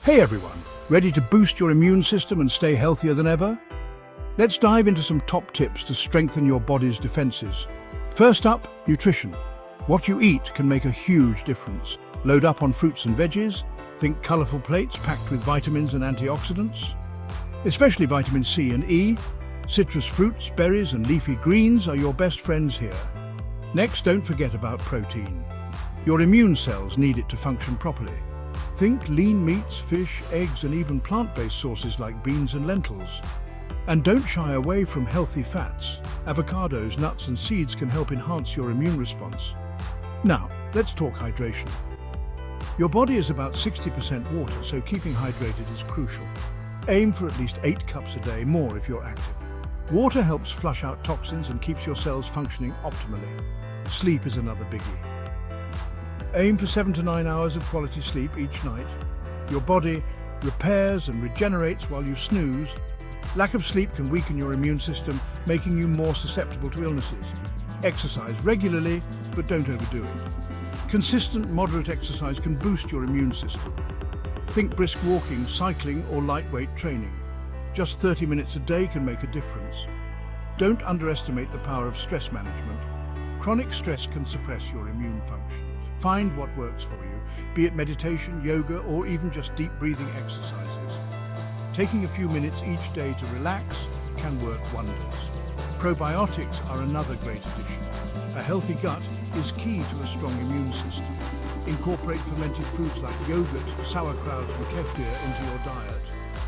Hey everyone, ready to boost your immune system and stay healthier than ever? Let's dive into some top tips to strengthen your body's defenses. First up, nutrition. What you eat can make a huge difference. Load up on fruits and veggies. Think colorful plates packed with vitamins and antioxidants. Especially vitamin C and E. Citrus fruits, berries and leafy greens are your best friends here. Next, don't forget about protein. Your immune cells need it to function properly. Think lean meats, fish, eggs and even plant-based sources like beans and lentils. And don't shy away from healthy fats. Avocados, nuts and seeds can help enhance your immune response. Now, let's talk hydration. Your body is about 60% water, so keeping hydrated is crucial. Aim for at least 8 cups a day, more if you're active. Water helps flush out toxins and keeps your cells functioning optimally. Sleep is another biggie. Aim for 7 to 9 hours of quality sleep each night. Your body repairs and regenerates while you snooze. Lack of sleep can weaken your immune system, making you more susceptible to illnesses. Exercise regularly, but don't overdo it. Consistent, moderate exercise can boost your immune system. Think brisk walking, cycling, or lightweight training. Just 30 minutes a day can make a difference. Don't underestimate the power of stress management. Chronic stress can suppress your immune function. Find what works for you, be it meditation, yoga, or even just deep breathing exercises. Taking a few minutes each day to relax can work wonders. Probiotics are another great addition. A healthy gut is key to a strong immune system. Incorporate fermented foods like yogurt, sauerkraut, and kefir into your diet,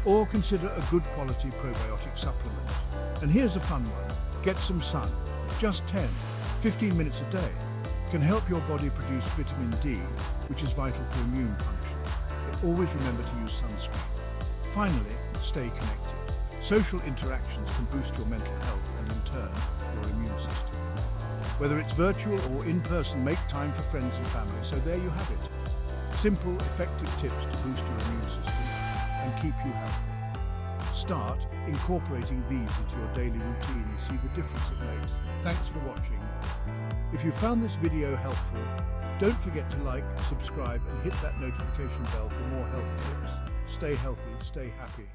or consider a good quality probiotic supplement. And here's a fun one. Get some sun. Just 10-15 minutes a day can help your body produce vitamin D, which is vital for immune function. But always remember to use sunscreen. Finally, stay connected. Social interactions can boost your mental health and in turn, your immune system. Whether it's virtual or in person, make time for friends and family. So there you have it. Simple, effective tips to boost your immune system and keep you healthy. Start incorporating these into your daily routine and see the difference it makes. Thanks for watching. If you found this video helpful, don't forget to like, subscribe and hit that notification bell for more health tips. Stay healthy, stay happy.